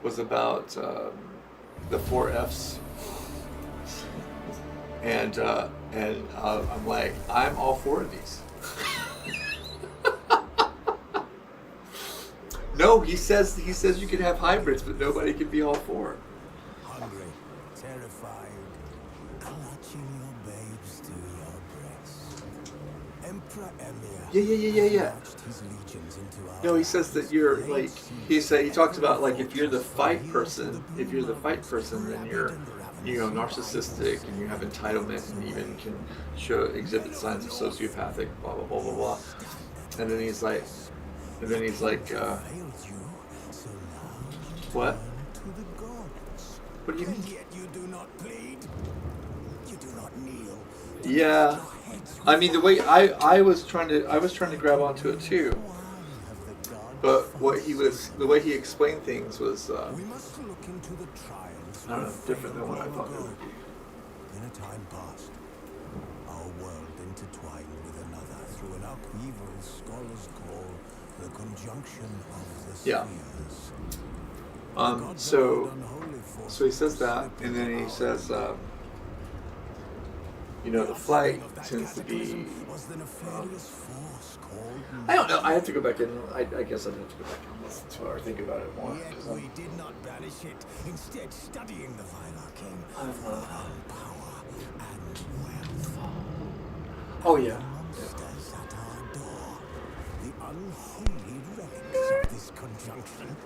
was about the 4 Fs, and I'm like, I'm all for these. No, he says you can have hybrids, but nobody can be all for. Hungry, terrified, clutching your babes to your breast. Emperor Emir marched his legions into our No, he says that you're like he talks about like if you're the fight person, then you're narcissistic and you have entitlement and even can exhibit signs of sociopathic blah blah blah blah blah. And then he's like what? What do you mean? Yet you do not plead. You do not kneel. Yeah, I mean the way I was trying to grab onto it too, but the way he explained things was We must look into the trials. I don't know, different than what I thought it would be. In a time past, our world intertwined with another through an upheaval scholars call the conjunction of the Yeah. spheres. So he says that, and then he says, the flight tends to be. I don't know. I have to go back and I guess I'd have to go back and listen to it or think about it more. Yet we did not banish it, instead studying the vile arcane for our power and wealth. Oh yeah. Monsters at our door, the unholy relics of this conjunction.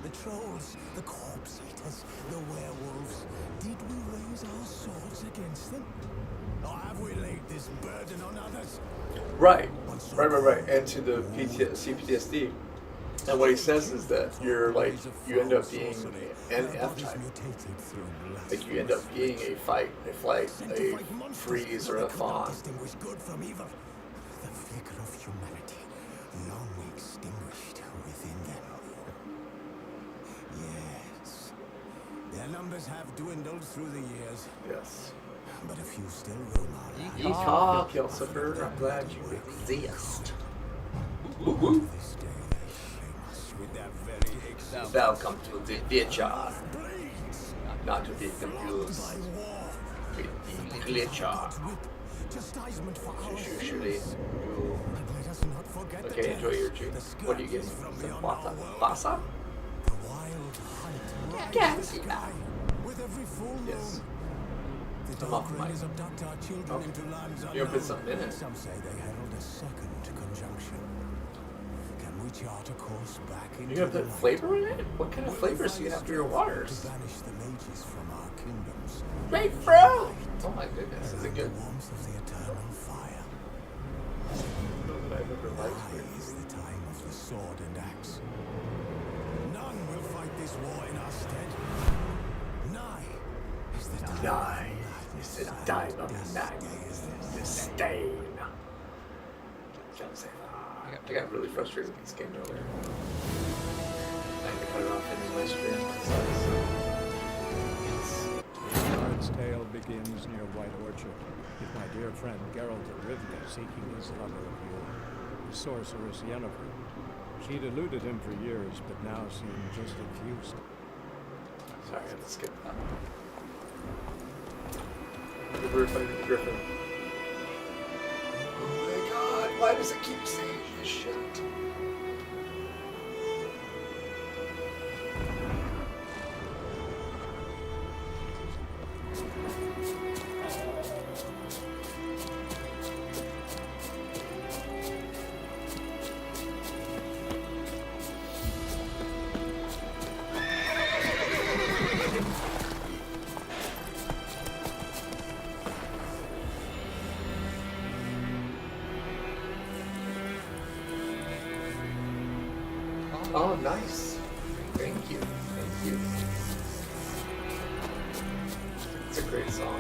The trolls, the corpse eaters, the werewolves. Did we raise our swords against them? Or have we laid this burden on others? Right. And to the CPTSD. And what he says is that you end up being an F type. Like you end up being a fight, a flight, a freeze, or a fawn. Distinguish good from evil. The flicker of humanity, long extinguished within them. Yes. Their numbers have dwindled through the years, Yes. but a few still roam our land. Yeehaw, Kelsifer. I'm glad you exist. Woo-woo. This day they shame us with their very existence. Welcome to the Glitcher. Blades. Not to be confused By war. with the Glitcher. Whip. Chastisement for our Usually, sins. you. And let us not forget the Okay, enjoy your terrors, treat. the What do you get? scourges from Some beyond our pasta? world. Pasta? The wild hunt rides the sky with every full moon. Yes. The I'm off dark the mic. rays abduct our children Okay. into lands You put unknown. something in it. Some say they herald a second conjunction. Can we chart a course back into You have the put light? flavor in it? What kind of Will we flavors do find you have for the your strength waters? to banish the mages from our kingdoms? Grapefruit! Oh my goodness, is it good? The warmth of the eternal fire. I don't know that I've ever liked Nigh grapefruit. is the time of the sword and axe. None will fight this war in our stead. Nigh is the time. Nigh is the time of night. Disdain. I got really frustrated with this game earlier. I had to cut it off in my stream. Bard's tale begins near White Orchard, with my dear friend Geralt of Rivia seeking his lover of yore, the sorceress Yennefer. She'd eluded him for years, but now seemed just confused. Sorry, I had to skip that. We're fighting the Griffin. Oh my god, why does it keep saying this shit? Oh, nice. Thank you. Thank you. It's a great song.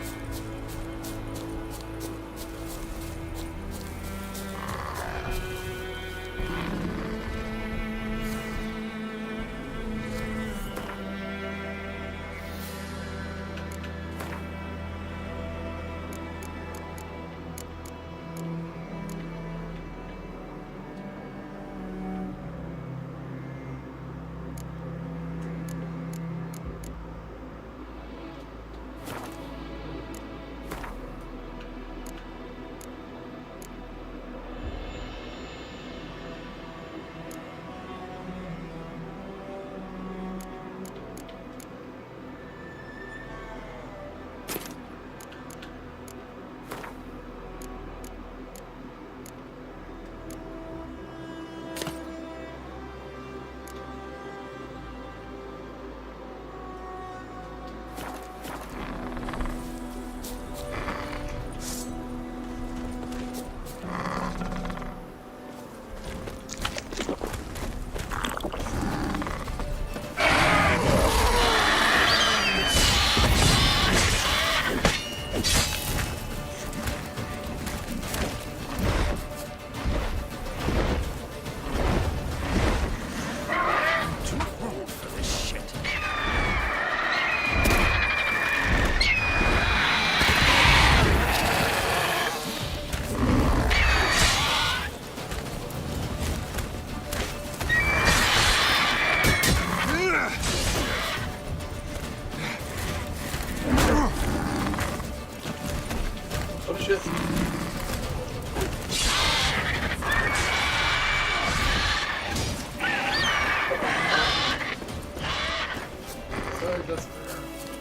really doesn't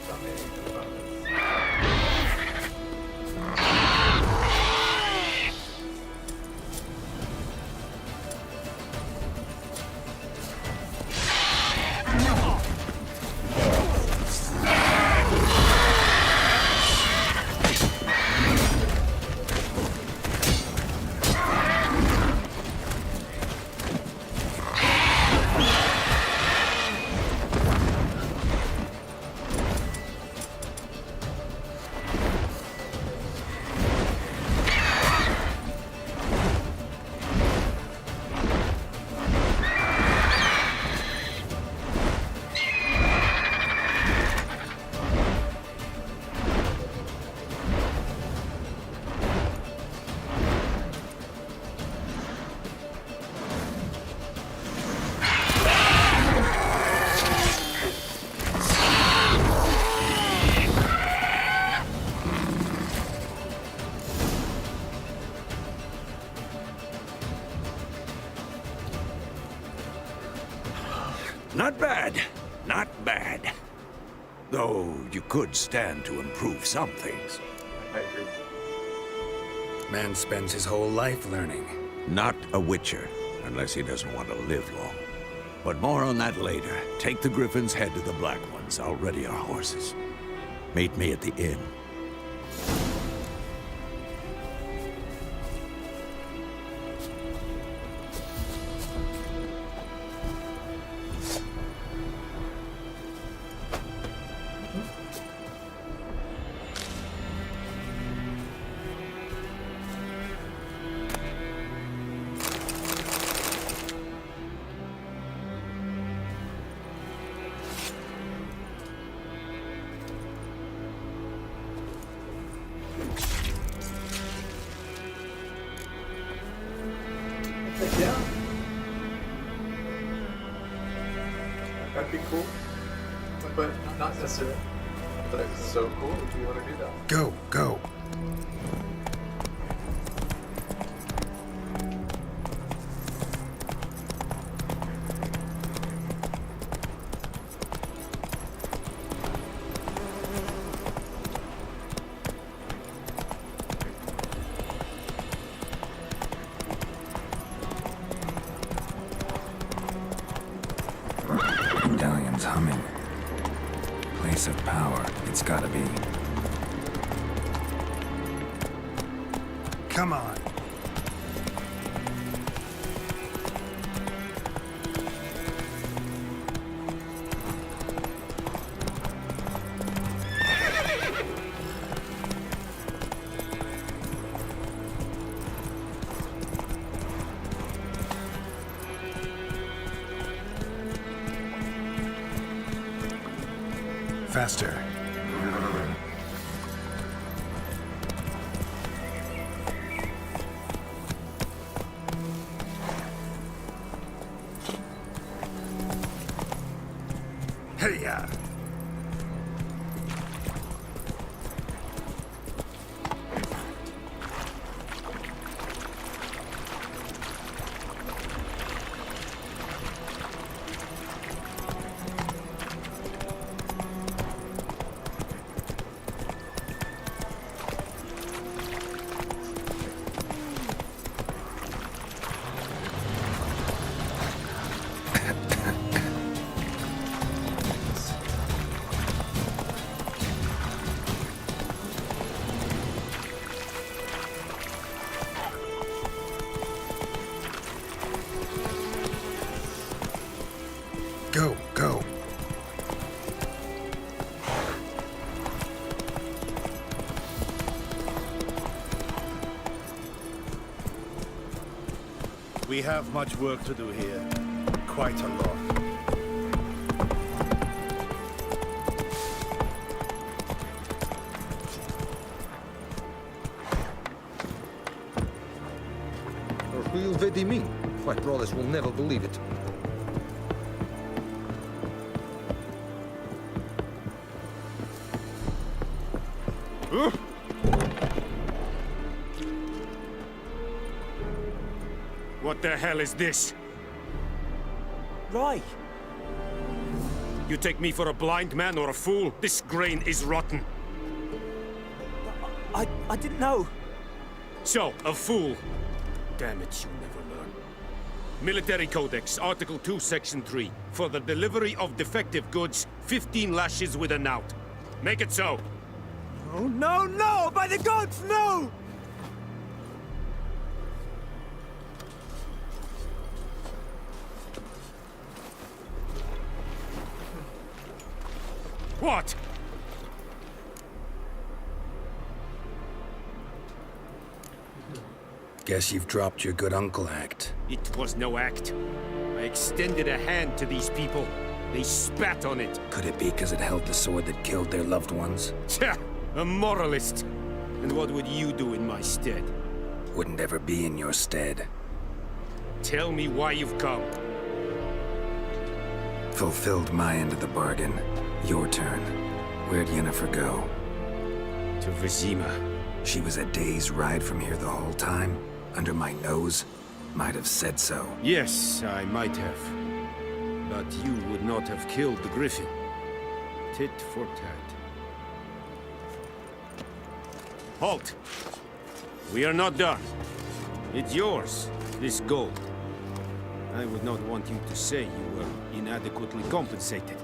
tell me anything about this. Not bad. Not bad. Though you could stand to improve some things. I agree. Man spends his whole life learning. Not a Witcher, unless he doesn't want to live long. But more on that later. Take the Griffin's head to the Black Ones. I'll ready our horses. Meet me at the inn. Yeah. That'd be cool. But not necessarily. But it's so cool if you want to do that. Go, go. Medallion's humming. Place of power, it's gotta be. Come on. Faster. Hey-ya! Go, go. We have much work to do here. Quite a lot. Real vedi me. My brothers will never believe it. What the hell is this? Right. You take me for a blind man or a fool? This grain is rotten. I didn't know. So, a fool. Damn it, you never learn. Military Codex, Article 2, Section 3. For the delivery of defective goods, 15 lashes with a knout. Make it so. Oh, no, no! By the gods, no! What? Guess you've dropped your good uncle act. It was no act. I extended a hand to these people. They spat on it. Could it be because it held the sword that killed their loved ones? Tja, a moralist. And what would you do in my stead? Wouldn't ever be in your stead. Tell me why you've come. Fulfilled my end of the bargain. Your turn. Where'd Yennefer go? To Vizima. She was a day's ride from here the whole time? Under my nose? Might have said so. Yes, I might have. But you would not have killed the Griffin. Tit for tat. Halt! We are not done. It's yours, this gold. I would not want you to say you were inadequately compensated.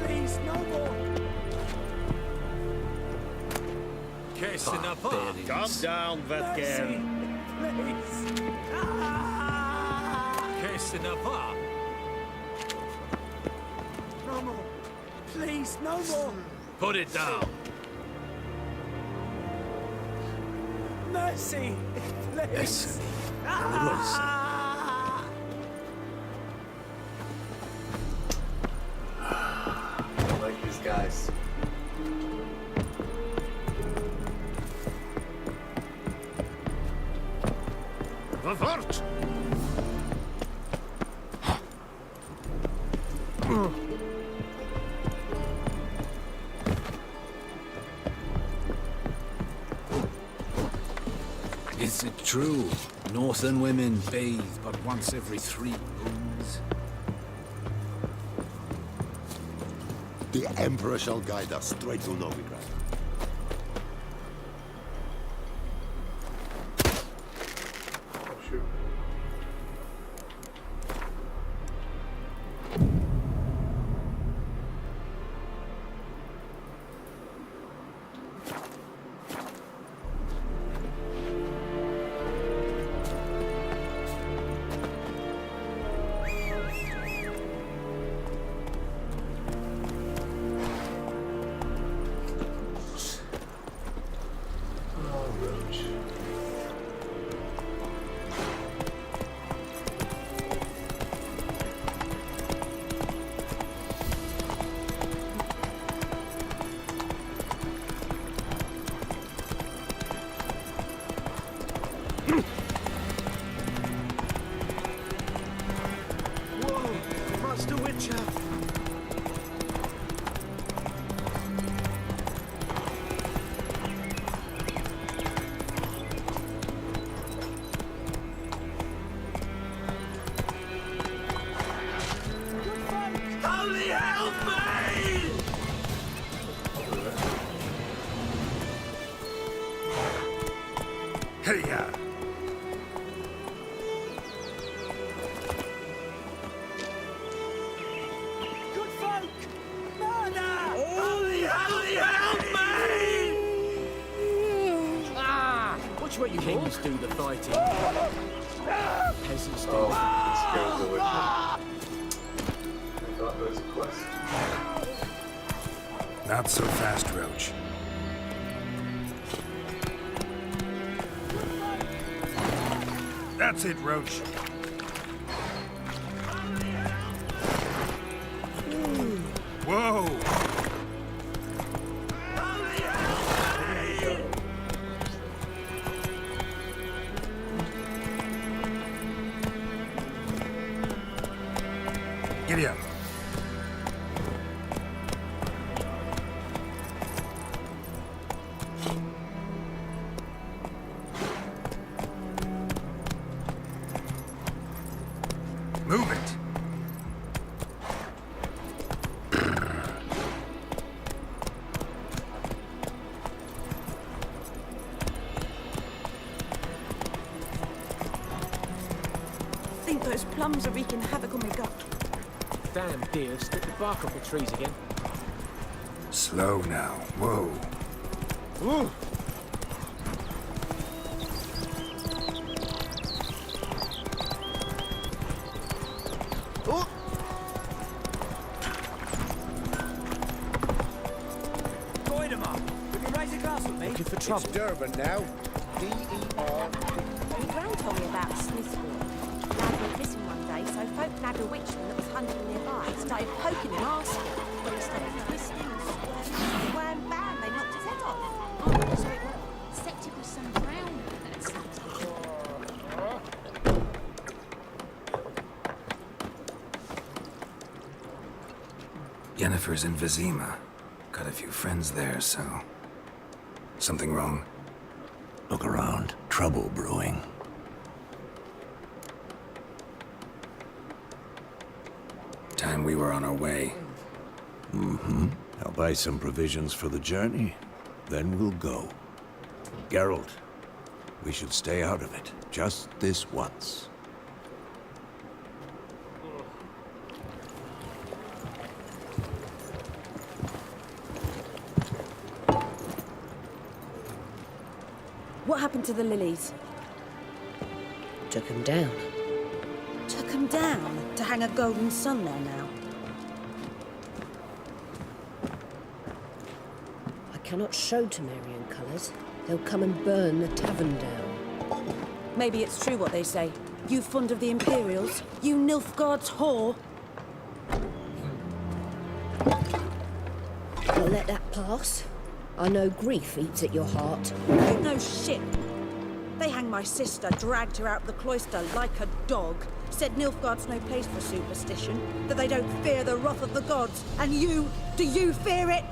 Please, no more! Please, no more! Calm down, Vetgen. Please! No more! Please, no more! Put it down. Mercy! Please! I like these guys. Fort! Is it true? Northern women bathe but once every 3 moons? The Emperor shall guide us straight to Novigrad. Oh, shoot. Oh, Roach. Whoa! Master Witcher! Holy help me! Hey-ya! Good folk! Murder! Holy help me! Watch what you kings do the fighting. Peasants do. Oh, this goes the witcher. I thought there was a quest. Not so fast, Roach. That's it, Roach. Whoa! Giddy up. Move it. I think those plums are wreaking havoc on my gut. Damn deer, stripped the bark off the trees again. Slow now. Whoa. Ooh. Join them up. Will you raise a glass with me? Looking for trouble. It's Durban now. D-E-R. The Brown told me about Smithsville. Lad went missing one day, so folk nabbed a witchman that was hunting nearby. Started poking him asking. But instead of twisting and squirming, wham bam, they knocked his head off. Oh, so it was. Except it was some brown that had something. Yennefer's in Vizima. Got a few friends there, so... Something wrong? Look around. Trouble brewing. Time we were on our way. Mm-hmm. I'll buy some provisions for the journey. Then we'll go. Geralt, we should stay out of it. Just this once. What happened to the lilies? Took him down. Took them down to hang a golden sun there now. I cannot show Temerian colours. They'll come and burn the tavern down. Maybe it's true what they say. You fond of the Imperials? You Nilfgaard's whore? I'll let that pass. I know grief eats at your heart. You know shit. They hanged my sister, dragged her out of the cloister like a dog. Said Nilfgaard's no place for superstition, that they don't fear the wrath of the gods. And you, do you fear it?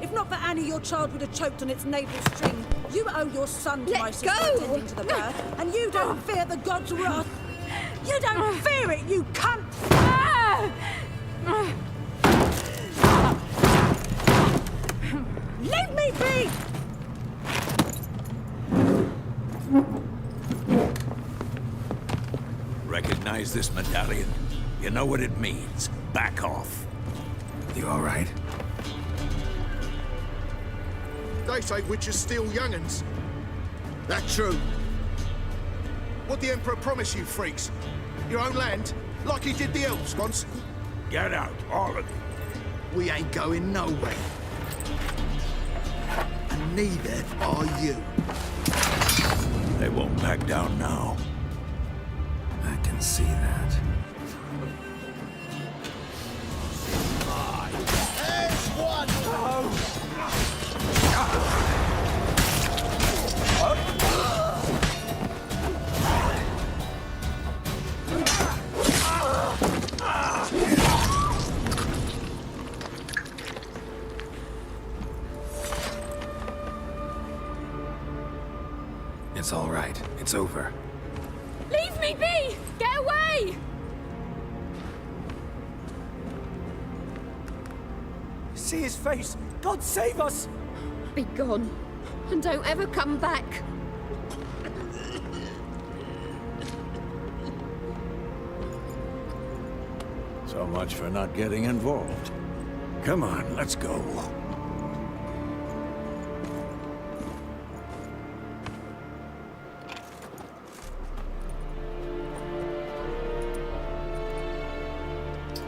If not for Annie, your child would have choked on its navel string. You owe your son to my sister attending to the birth, and you don't fear the gods' wrath. You don't fear it, you cunt! Leave me be! Recognize this medallion? You know what it means. Back off. You all right? They say witches steal young'uns. That true? What the Emperor promise you, freaks? Your own land? Like he did the elves once? Get out, all of you. We ain't going nowhere. And neither are you. They won't back down now. I can see that. There's one! It's all right. It's over. Leave me be! Get away! See his face! God save us! Be gone. And don't ever come back. So much for not getting involved. Come on, let's go.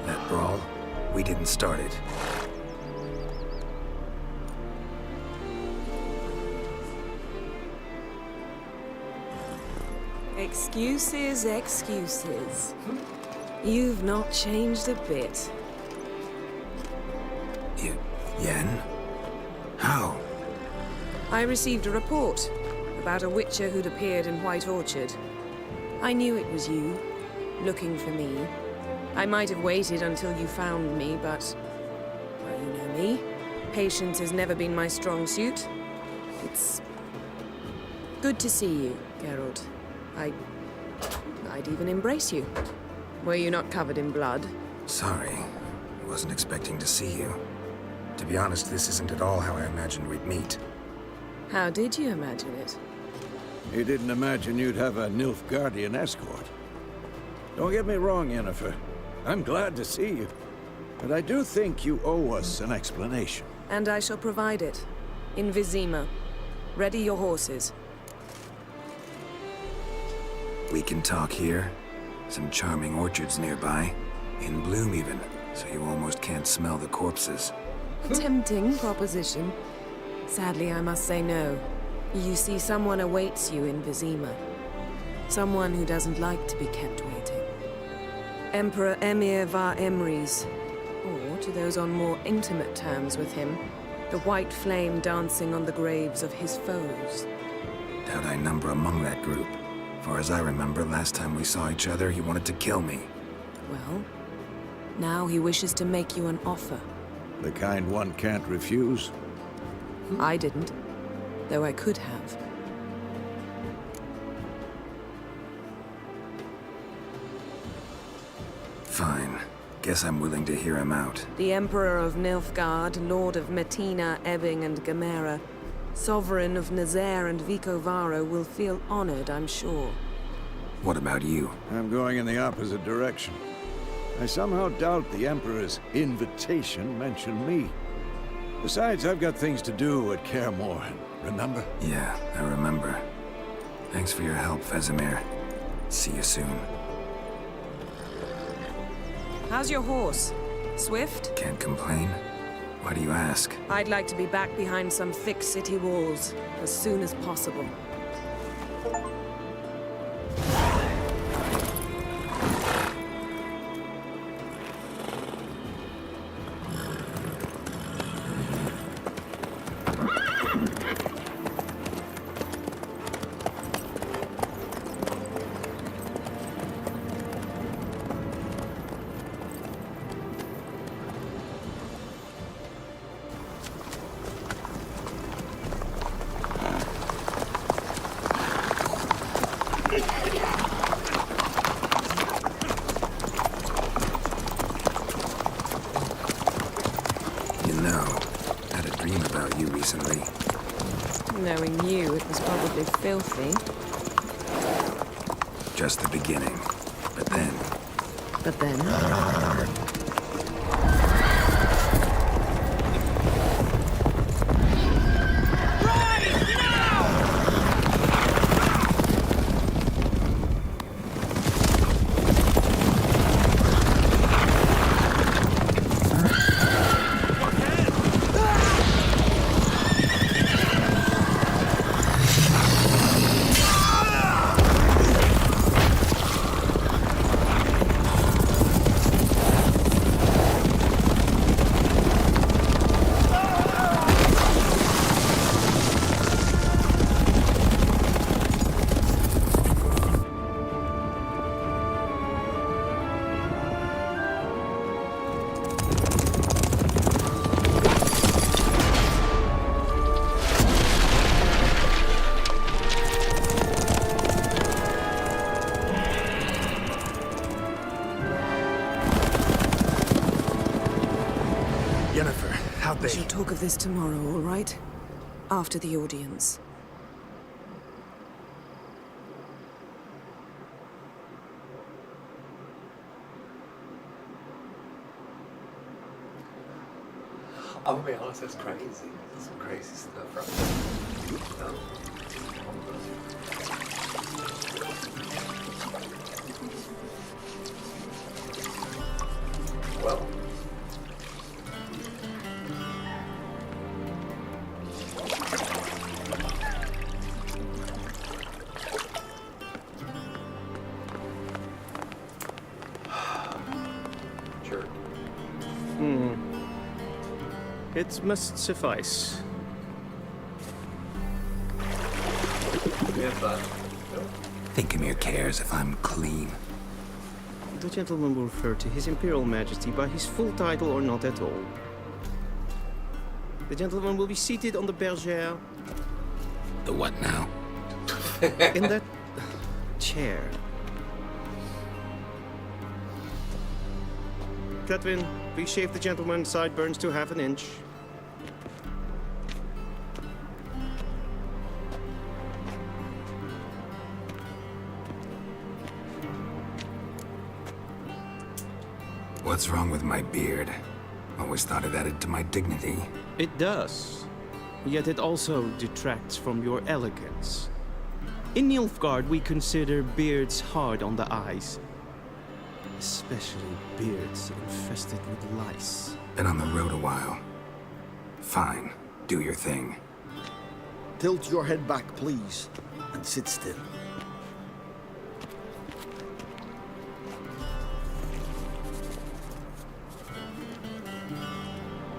That brawl, we didn't start it. Excuses, excuses. You've not changed a bit. Yen? How? I received a report about a witcher who'd appeared in White Orchard. I knew it was you, looking for me. I might have waited until you found me, but... well, you know me. Patience has never been my strong suit. It's... good to see you, Geralt. I'd even embrace you. Were you not covered in blood? Sorry. I wasn't expecting to see you. To be honest, this isn't at all how I imagined we'd meet. How did you imagine it? You didn't imagine you'd have a Nilfgaardian escort. Don't get me wrong, Yennefer. I'm glad to see you. But I do think you owe us an explanation. And I shall provide it. In Vizima. Ready your horses. We can talk here. Some charming orchards nearby. In bloom even, so you almost can't smell the corpses. A tempting proposition. Sadly, I must say no. You see, someone awaits you in Vizima. Someone who doesn't like to be kept waiting. Emperor Emir var Emrys. Or, to those on more intimate terms with him, the white flame dancing on the graves of his foes. Doubt I number among that group. For as I remember, last time we saw each other, he wanted to kill me. Well, now he wishes to make you an offer. The kind one can't refuse? I didn't, though I could have. Fine. Guess I'm willing to hear him out. The Emperor of Nilfgaard, Lord of Metina, Ebbing, and Gamera, Sovereign of Nazaire and Vicovaro will feel honored, I'm sure. What about you? I'm going in the opposite direction. I somehow doubt the Emperor's invitation mentioned me. Besides, I've got things to do at Kaer Morhen, remember? Yeah, I remember. Thanks for your help, Vesemir. See you soon. How's your horse? Swift? Can't complain. Why do you ask? I'd like to be back behind some thick city walls as soon as possible. Knowing you, it was probably filthy. Just the beginning. But then... But then? How'd they... We shall talk of this tomorrow, all right? After the audience. I'm gonna be honest, that's crazy. That's some crazy stuff right there. Well. It must suffice. Think Emir cares if I'm clean. The gentleman will refer to His Imperial Majesty by his full title or not at all. The gentleman will be seated on the bergère. The what now? In that chair. Cletwin, please shave the gentleman's sideburns to half an inch. What's wrong with my beard? Always thought it added to my dignity. It does. Yet it also detracts from your elegance. In Nilfgaard, we consider beards hard on the eyes. Especially beards infested with lice. Been on the road a while. Fine. Do your thing. Tilt your head back, please, and sit still.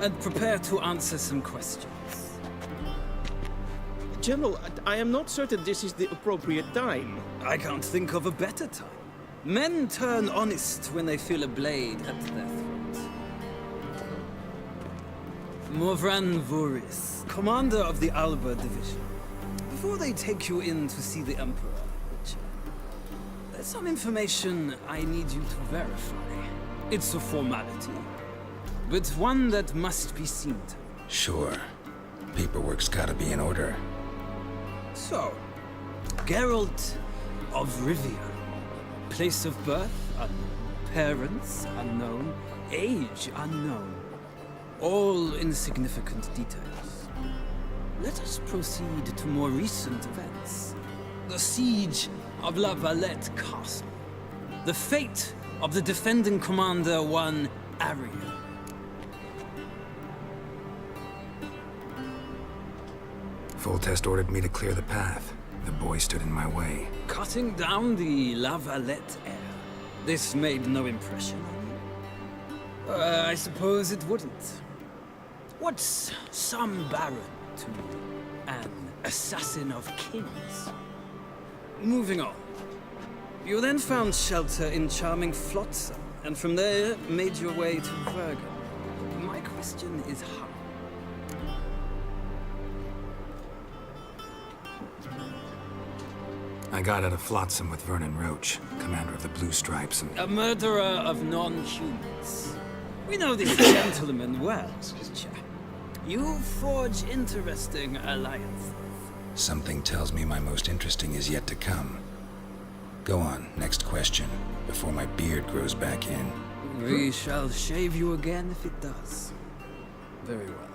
And prepare to answer some questions. General, I am not certain this is the appropriate time. I can't think of a better time. Men turn honest when they feel a blade at their throat. Morvran Voris, commander of the Alba Division. Before they take you in to see the Emperor, Witcher, there's some information I need you to verify. It's a formality, but one that must be seen to. Sure. Paperwork's gotta be in order. So, Geralt of Rivia. Place of birth unknown. Parents unknown. Age unknown. All insignificant details. Let us proceed to more recent events. The siege of La Valette Castle. The fate of the defending commander, one Ariel. Foltest ordered me to clear the path. The boy stood in my way. Cutting down the La Valette heir. This made no impression on you? I suppose it wouldn't. What's some baron to an assassin of kings? Moving on. You then found shelter in charming Flotsam, and from there made your way to Vergen. My question is how? I got out of Flotsam with Vernon Roach, commander of the Blue Stripes, and... A murderer of non-humans. We know this gentleman well, chap. You forge interesting alliances. Something tells me my most interesting is yet to come. Go on, next question, before my beard grows back in. We shall shave you again if it does. Very well.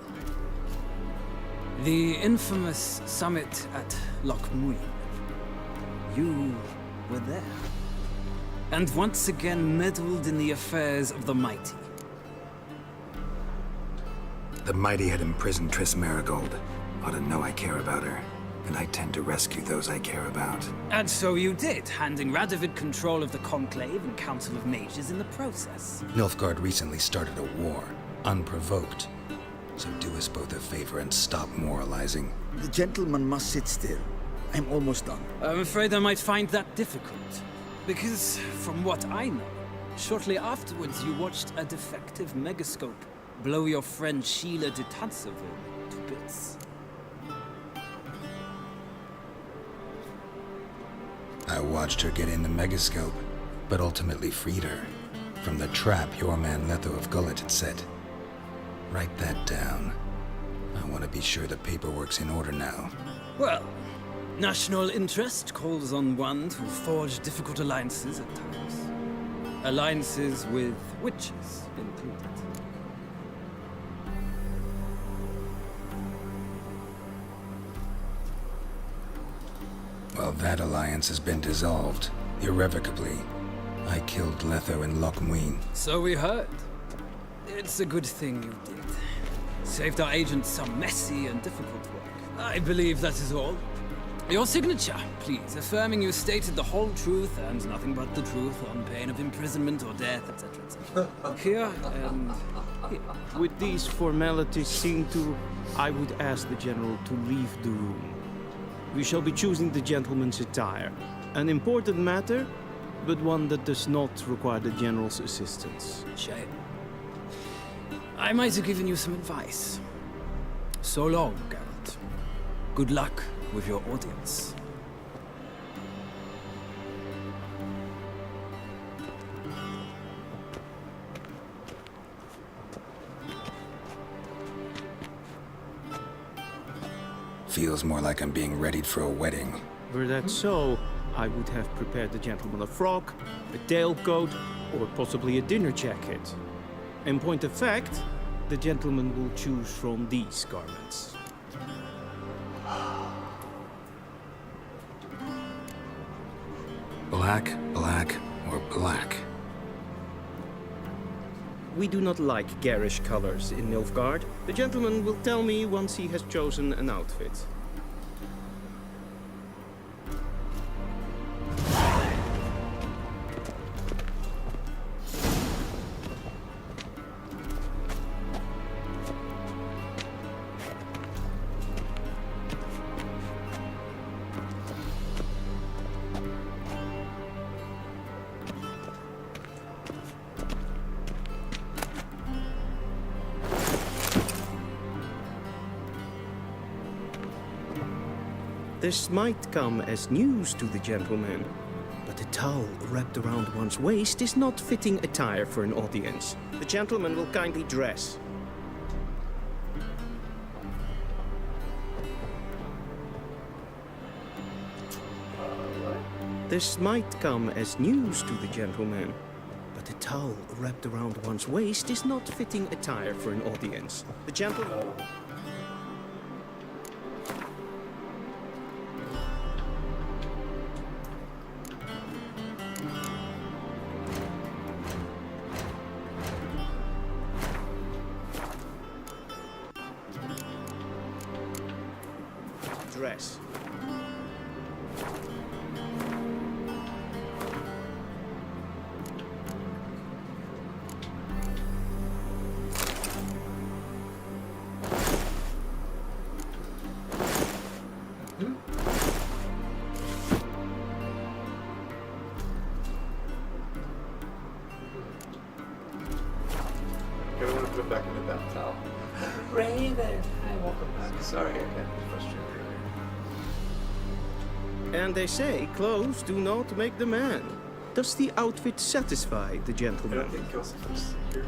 The infamous summit at Loch Muin. You were there. And once again meddled in the affairs of the mighty. The mighty had imprisoned Triss Merigold. Ought to know I care about her. And I tend to rescue those I care about. And so you did, handing Radovid control of the Conclave and Council of Mages in the process. Nilfgaard recently started a war, unprovoked. So do us both a favor and stop moralizing. The gentleman must sit still. I'm almost done. I'm afraid I might find that difficult. Because, from what I know, shortly afterwards you watched a defective megascope blow your friend Sheila de Tanserville to bits. I watched her get in the megascope, but ultimately freed her from the trap your man Letho of Gullet had set. Write that down. I want to be sure the paperwork's in order now. Well, national interest calls on one to forge difficult alliances at times. Alliances with witches included. Well, that alliance has been dissolved, irrevocably. I killed Letho in Loch Muin. So we heard. It's a good thing you did. Saved our agent some messy and difficult work. I believe that is all. Your signature, please, affirming you stated the whole truth and nothing but the truth on pain of imprisonment or death, etc., etc. Here and here. With these formalities seen to, I would ask the General to leave the room. We shall be choosing the gentleman's attire. An important matter, but one that does not require the General's assistance. Shame. I might have given you some advice. So long, Geralt. Good luck with your audience. Feels more like I'm being readied for a wedding. Were that so, I would have prepared the gentleman a frock, a tailcoat, or possibly a dinner jacket. In point of fact, the gentleman will choose from these garments. Black, black, or black? We do not like garish colors in Nilfgaard. The gentleman will tell me once he has chosen an outfit. This might come as news to the gentleman, but a towel wrapped around one's waist is not fitting attire for an audience. The gentleman will kindly dress. This might come as news to the gentleman, but a towel wrapped around one's waist is not fitting attire for an audience. The gentleman... dress. I want to put it back in the bath towel. Raven, hi, welcome back. Sorry, I got frustrated earlier. And they say clothes do not make the man. Does the outfit satisfy the I gentleman? don't think Ghost was here.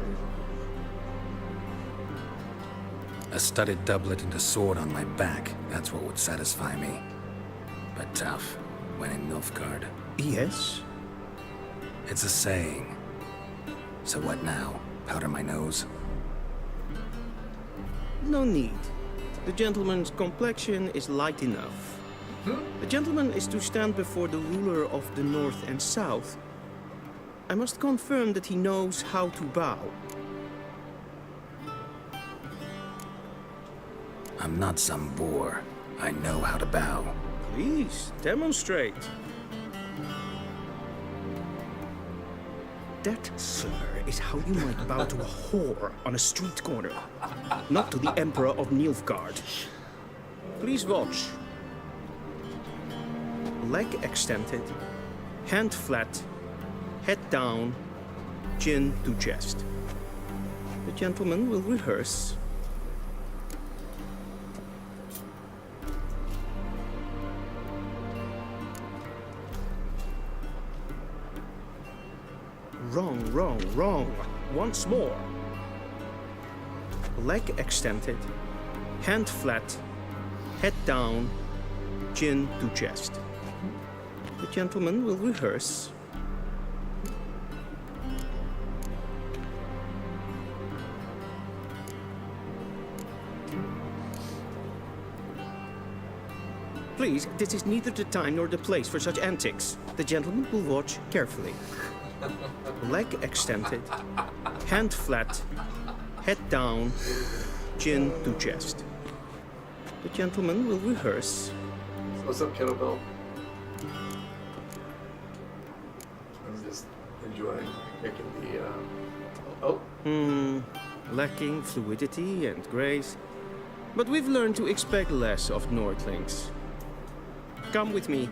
A studded doublet and a sword on my back, that's what would satisfy me. But tough, when in Nilfgaard. Yes? It's a saying. So what now? Powder my nose? No need. The gentleman's complexion is light enough. The gentleman is to stand before the ruler of the North and South. I must confirm that he knows how to bow. I'm not some boor. I know how to bow. Please, demonstrate. That, sir, is how you might bow to a whore on a street corner, not to the Emperor of Nilfgaard. Please watch. Leg extended, hand flat, head down, chin to chest. The gentleman will rehearse. Wrong, wrong, wrong. Once more. Leg extended, hand flat, head down, chin to chest. The gentleman will rehearse. Please, this is neither the time nor the place for such antics. The gentleman will watch carefully. Leg extended, hand flat, head down, chin to chest. The gentleman will rehearse. What's up, Kettlebell? I'm just enjoying making the, Lacking fluidity and grace. But we've learned to expect less of Nordlings. Come with me.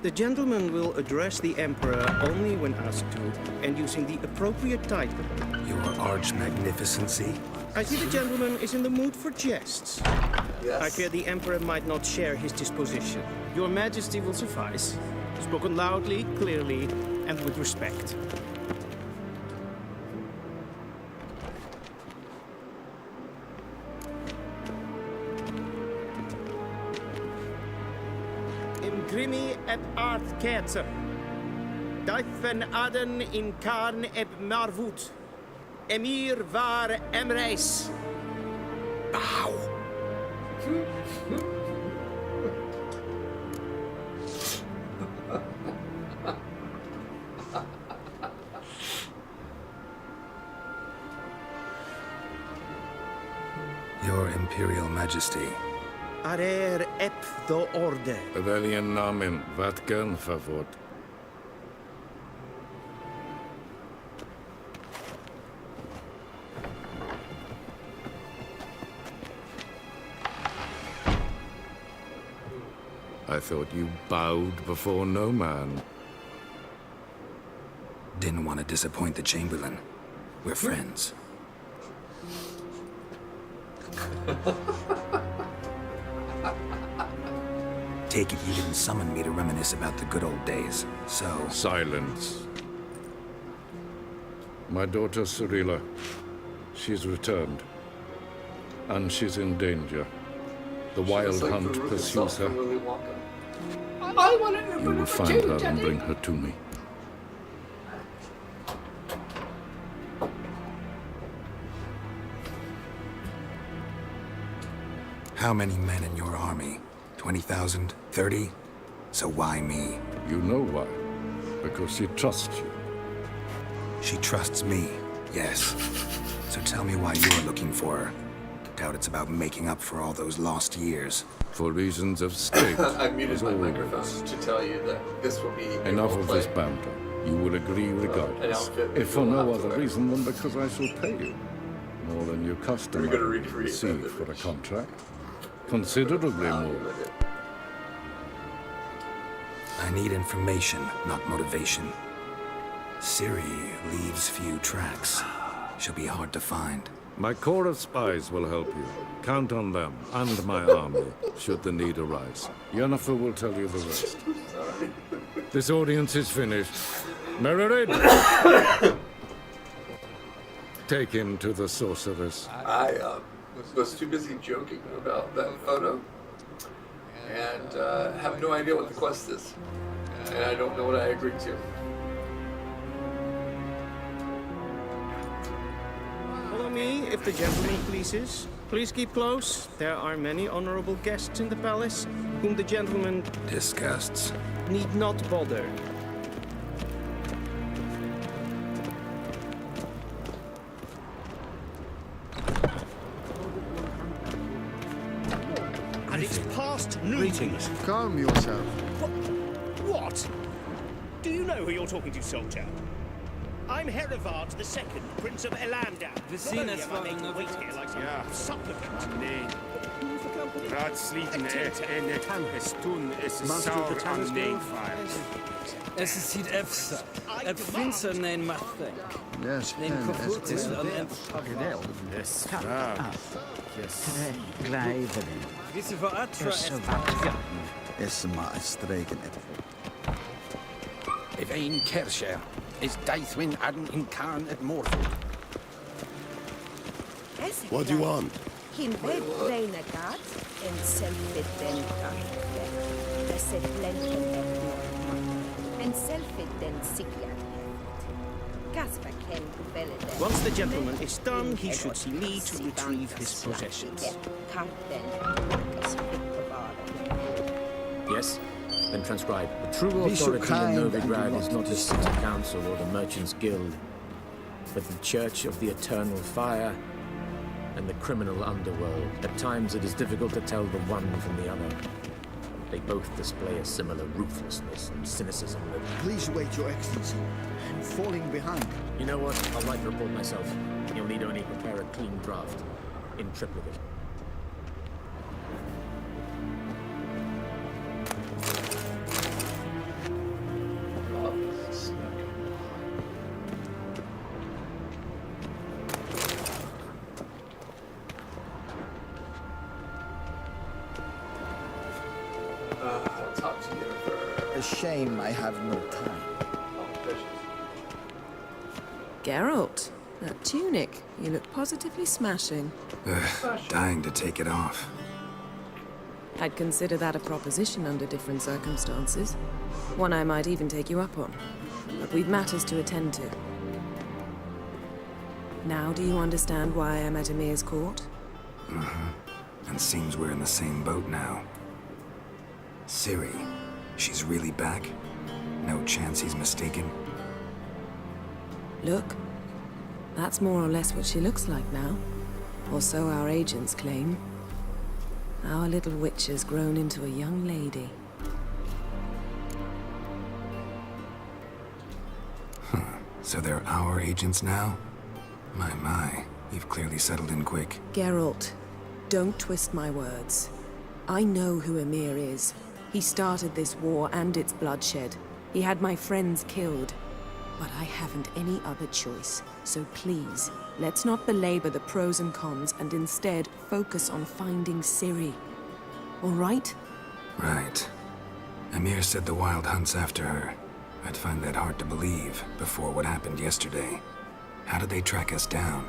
The gentleman will address the Emperor only when asked to, and using the appropriate title. Your Arch Magnificency? I see the gentleman is in the mood for jests. Yes. I fear the Emperor might not share his disposition. Your Majesty will suffice. Spoken loudly, clearly, and with respect. Imgrimi et art ketzer. Daifen aden in karn eb marvut. Emir var emreis. Bow. Your Imperial Majesty. Arer ep do orde. Veljen namen, vatgen favor. I thought you bowed before no man. Didn't want to disappoint the Chamberlain. We're friends. Take it you didn't summon me to reminisce about the good old days, so... Silence. My daughter Cyrilla, she's returned. And she's in danger. The wild hunt pursues her. You will find her and bring her to me. How many men in your army? 20,000? 30? So why me? You know why. Because she trusts you. She trusts me, yes. So tell me why you're looking for her. Doubt it's about making up for all those lost years. For reasons of state. I muted my microphone to tell you that this will be Enough of this banter. You will agree regardless. If for no other reason than because I shall pay you. More than your customer receive for a contract. Considerably more. I need information, not motivation. Ciri leaves few tracks. She'll be hard to find. My corps of spies will help you. Count on them and my army, should the need arise. Yennefer will tell you the rest. This audience is finished. Mererid! Take him to the sorceress. I was too busy joking about that photo and have no idea what the quest is. And I don't know what I agreed to. Follow me, if the gentleman pleases. Please keep close. There are many honorable guests in the palace, whom the gentleman disgusts. Need not bother. And it's past noon. Greetings. Calm yourself. What? Do you know who you're talking to, soldier? I'm Herivard II, Prince of Elandar. Vicinus Not only am I making wait here like some supplicant. Nee. Raadsliden en Tempestun is sour aan neefvaart. Es is hier efsa. Het vincer neem machtdenk. Yes, Neem kapot is aan en Yes, waar. Grijveren. Wisse voor atra Is maar streken het. If een kerscher is Deithwin adden in Karn at Morford. What do you want? Hin ved renegad en selfit den karfe. Desse blenden en selfit den sigler. Gasper ken bellen. Once the gentleman is done, he should see me to retrieve his possessions. Yes? Then transcribe. The true authority in Novigrad is not the city council or the merchants' guild, but the Church of the Eternal Fire and the criminal underworld. At times it is difficult to tell the one from the other. They both display a similar ruthlessness and cynicism that... Please wait, Your Excellency. I'm falling behind. You know what? I'll write the report myself. You'll need only prepare a clean draft. In triplicate. Top tier. A shame I have no time. Geralt, that tunic. You look positively smashing. Ugh, dying to take it off. I'd consider that a proposition under different circumstances. One I might even take you up on. But we've matters to attend to. Now do you understand why I'm at Emir's court? Mm-hmm. And seems we're in the same boat now. Ciri, she's really back? No chance he's mistaken? Look, that's more or less what she looks like now. Or so our agents claim. Our little witch has grown into a young lady. Huh. So they're our agents now? My, you've clearly settled in quick. Geralt, don't twist my words. I know who Emir is. He started this war and its bloodshed. He had my friends killed. But I haven't any other choice. So please, let's not belabor the pros and cons and instead focus on finding Ciri. All right? Right. Emir said the Wild Hunt's after her. I'd find that hard to believe before what happened yesterday. How did they track us down?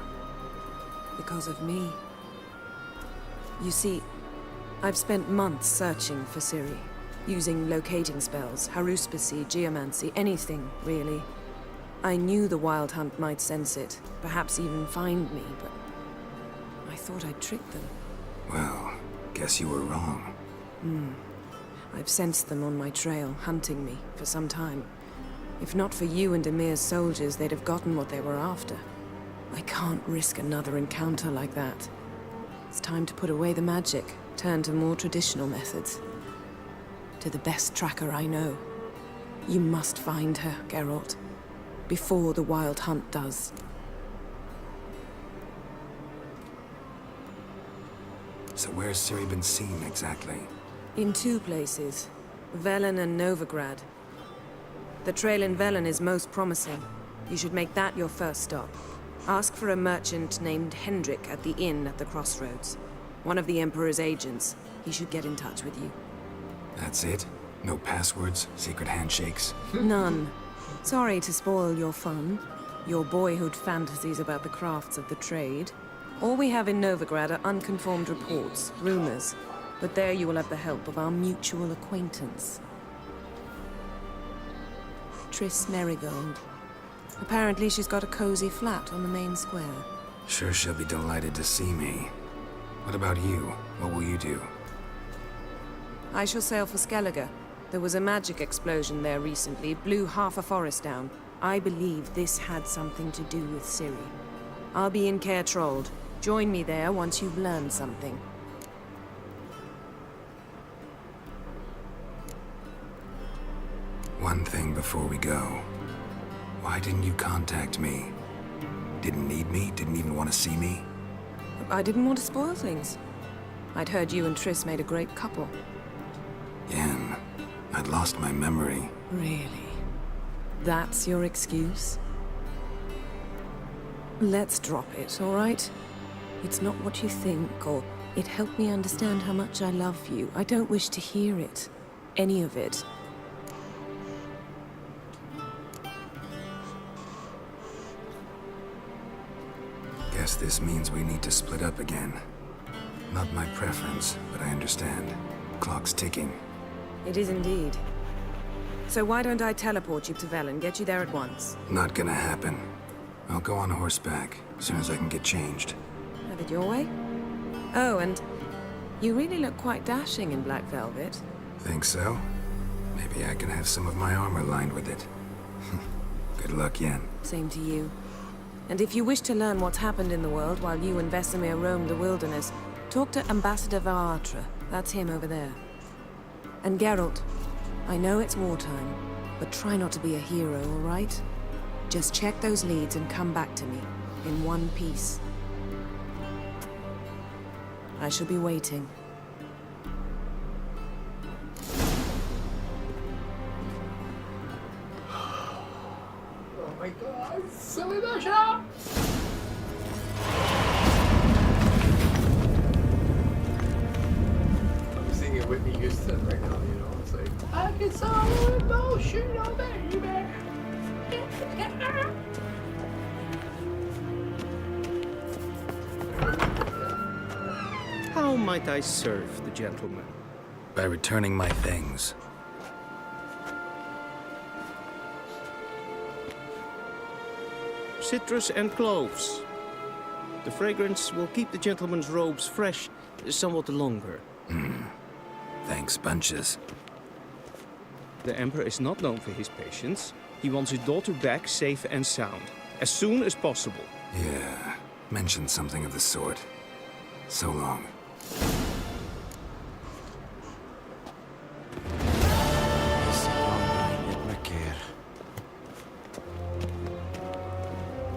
Because of me. You see, I've spent months searching for Ciri. Using locating spells, haruspicy, geomancy, anything, really. I knew the Wild Hunt might sense it, perhaps even find me, but I thought I'd trick them. Well, guess you were wrong. I've sensed them on my trail, hunting me, for some time. If not for you and Emir's soldiers, they'd have gotten what they were after. I can't risk another encounter like that. It's time to put away the magic, turn to more traditional methods. To the best tracker I know. You must find her, Geralt. Before the Wild Hunt does. So where's Ciri been seen exactly? In two places. Velen and Novigrad. The trail in Velen is most promising. You should make that your first stop. Ask for a merchant named Hendrik at the inn at the crossroads. One of the Emperor's agents. He should get in touch with you. That's it? No passwords? Secret handshakes? None. Sorry to spoil your fun. Your boyhood fantasies about the crafts of the trade. All we have in Novigrad are unconfirmed reports, rumors. But there you will have the help of our mutual acquaintance. Triss Merigold. Apparently she's got a cozy flat on the main square. Sure she'll be delighted to see me. What about you? What will you do? I shall sail for Skellige. There was a magic explosion there recently, blew half a forest down. I believe this had something to do with Ciri. I'll be in Caer Trolde. Join me there once you've learned something. One thing before we go. Why didn't you contact me? Didn't need me? Didn't even want to see me? I didn't want to spoil things. I'd heard you and Triss made a great couple. Yen, I'd lost my memory. Really? That's your excuse? Let's drop it, all right? It's not what you think, or it helped me understand how much I love you. I don't wish to hear it. Any of it. Guess this means we need to split up again. Not my preference, but I understand. Clock's ticking. It is indeed. So why don't I teleport you to Velen, get you there at once? Not gonna happen. I'll go on horseback, as soon as I can get changed. Have it your way? Oh, and you really look quite dashing in black velvet. Think so? Maybe I can have some of my armor lined with it. Good luck, Yen. Same to you. And if you wish to learn what's happened in the world while you and Vesemir roamed the wilderness, talk to Ambassador Varatra. That's him over there. And Geralt, I know it's wartime, but try not to be a hero, all right? Just check those leads and come back to me, in one piece. I shall be waiting. Oh my god, silly Dasha! I'm singing Whitney Houston right now, you know? It's like, I can solve emotion, oh baby! How might I serve the gentleman? By returning my things. Citrus and cloves. The fragrance will keep the gentleman's robes fresh somewhat longer. Thanks, bunches. The Emperor is not known for his patience. He wants his daughter back safe and sound, as soon as possible. Yeah, mentioned something of the sort. So long.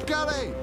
Gary!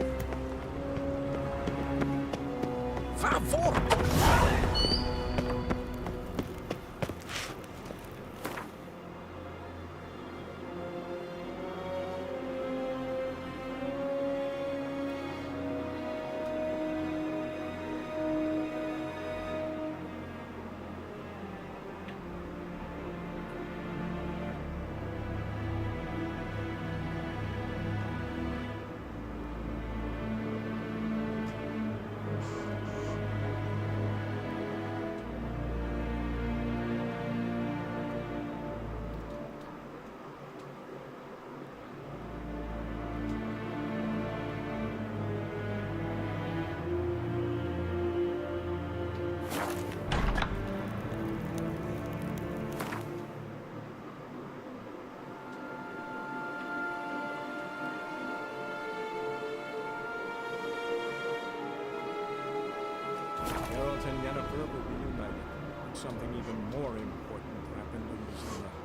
Geralt and Yennefer will be united, but something even more important happened in this letter.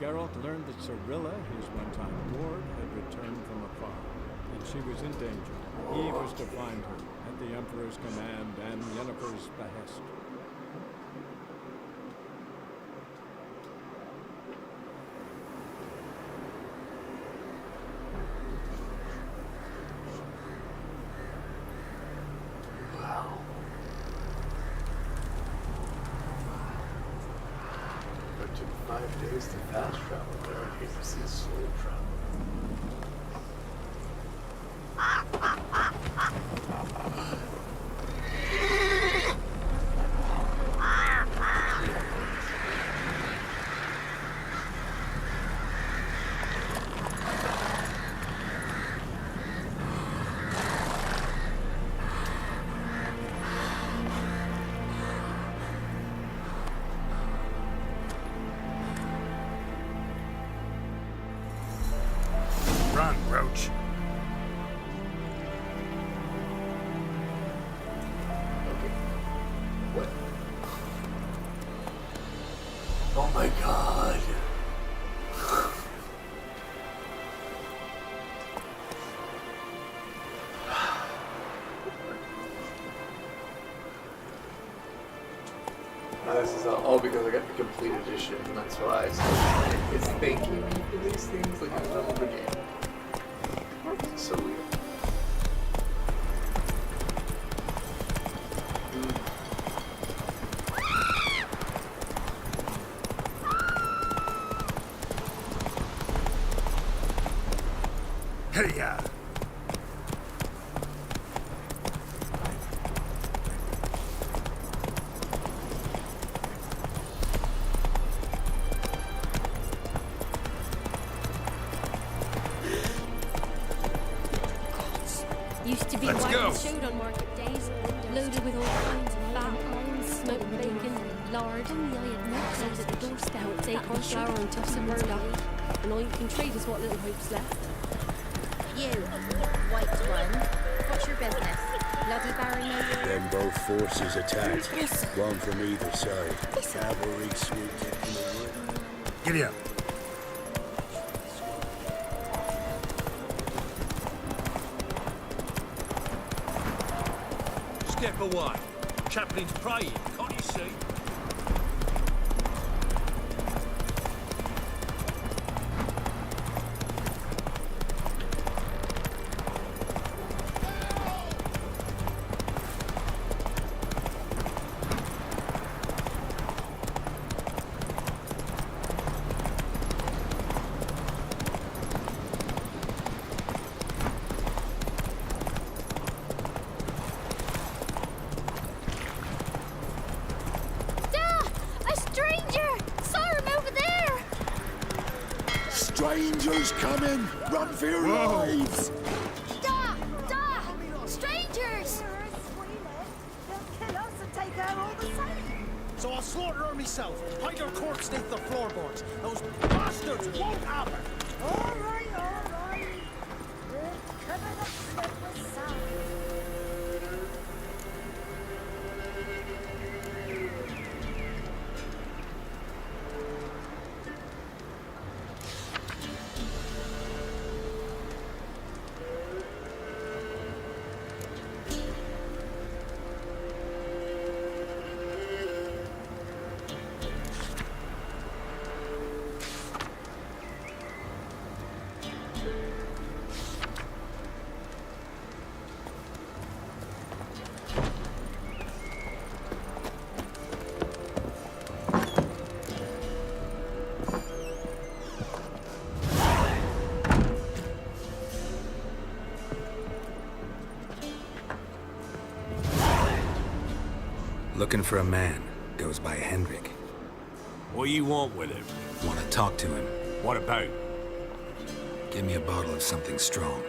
Geralt learned that Cirilla, his one-time ward, had returned from afar, and she was in danger. He was to find her, at the Emperor's command and Yennefer's behest. It took 5 days to fast travel there. I hate to see slow travel. Run, Roach. What? Oh my god. This is all because I got the complete edition, and that's why it's thanking me for these things like a little game. It's so weird. Hey-ya! Used to be Let's quite go. a showed on market days, loaded with all kinds of fat, smoked bacon, lard. Only I had not sent at the doorstep. Take our flour and toss some stuff, and all you can trade is what little hope's left. You, white one. What's your business? Bloody Baron over? When both forces attacked, one from either side. Cavalry swooped in from the wood. Giddy up. Step away. Chaplain's praying, can't you see? Strangers coming! Run for your lives! Da! Da! Strangers! They'll kill us and take her all the same. So I'll slaughter her myself. Hide her corpse beneath the floorboards. Those bastards won't have her. All right, all right. We're coming up slippery south. Looking for a man. Goes by Hendrik. What do you want with him? Want to talk to him. What about? Give me a bottle of something strong.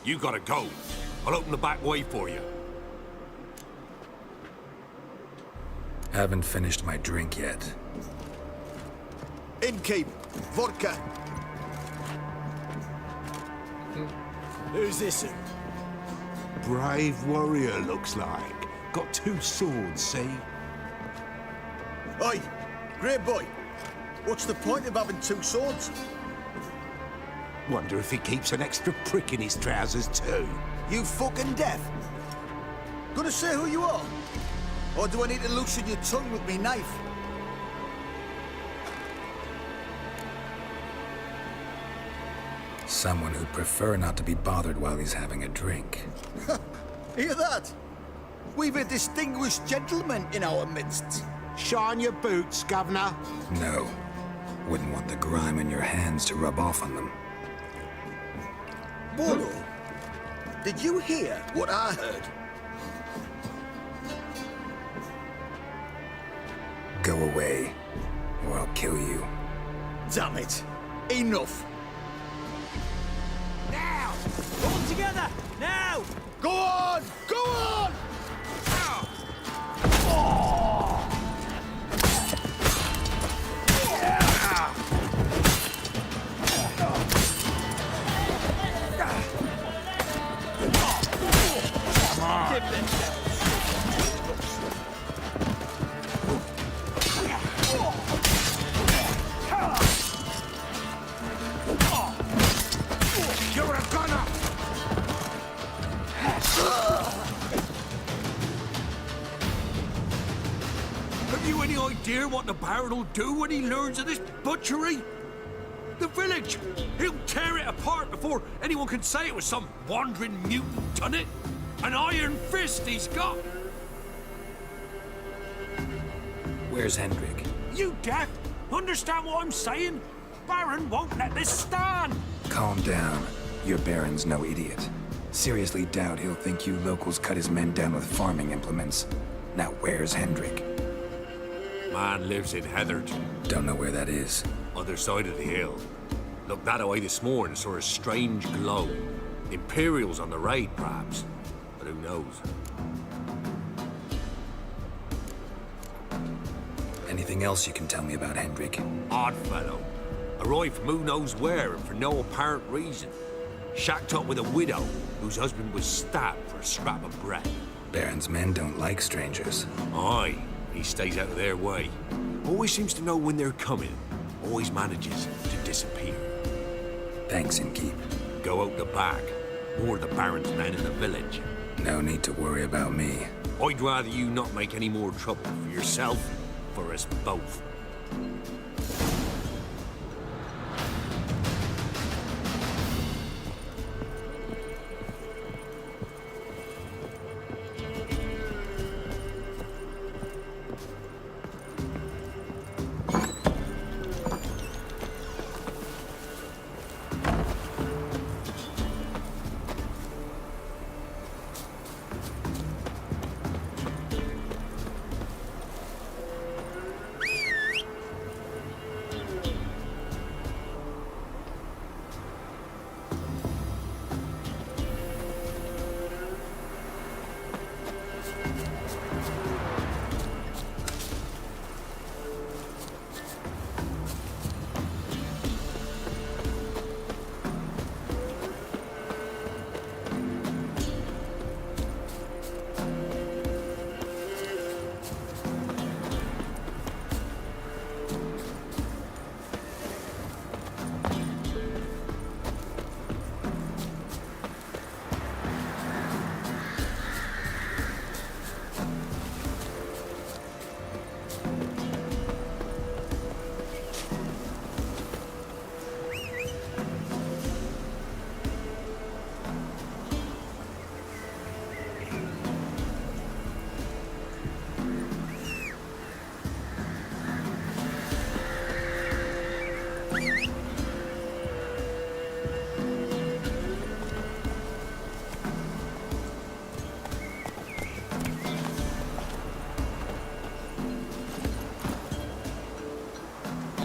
You gotta go. I'll open the back way for you. Haven't finished my drink yet. Innkeep, vodka. Who's this? Brave warrior, looks like. Got 2 swords, see? Oi, grey boy. What's the point of having 2 swords? Wonder if he keeps an extra prick in his trousers too. You fucking deaf? Gonna say who you are? Or do I need to loosen your tongue with me knife? Someone who'd prefer not to be bothered while he's having a drink. Hear that? We've a distinguished gentleman in our midst. Shine your boots, Governor. No. Wouldn't want the grime in your hands to rub off on them. Bolo, did you hear what I heard? Go away, or I'll kill you. Damn it. Enough. Now! All together! Now! Go on! Go on! You're a gunner! Have you any idea what the Baron will do when he learns of this butchery? The village! He'll tear it apart before anyone can say it was some wandering mutant done it. An iron fist he's got! Where's Hendrik? You deaf? Understand what I'm saying? Baron won't let this stand! Calm down. Your Baron's no idiot. Seriously doubt he'll think you locals cut his men down with farming implements. Now where's Hendrik? Man lives in Heatherton. Don't know where that is. Other side of the hill. Looked that away this morning, saw a strange glow. Imperials on the raid, perhaps. But who knows? Anything else you can tell me about Hendrik? Odd fellow. Arrived from who knows where and for no apparent reason. Shacked up with a widow whose husband was stabbed for a scrap of bread. Baron's men don't like strangers. Aye, he stays out of their way. Always seems to know when they're coming. Always manages to disappear. Thanks, Innkeep. Go out the back. More of the Baron's men in the village. No need to worry about me. I'd rather you not make any more trouble for yourself, for us both.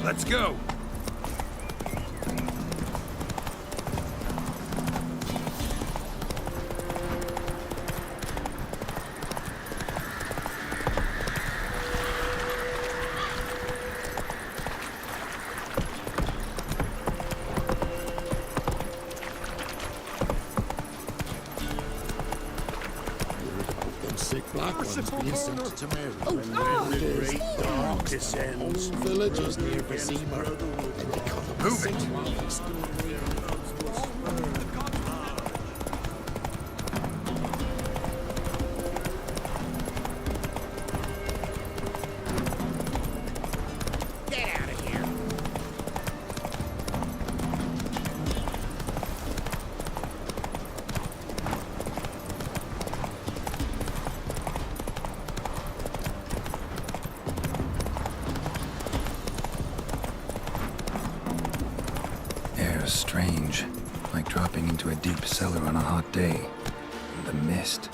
Let's go! Merciful to Mary. When the great dark descends, villagers near Vizima, and become Get out of here. Air's strange, like dropping into a deep cellar on a hot day. And the mist.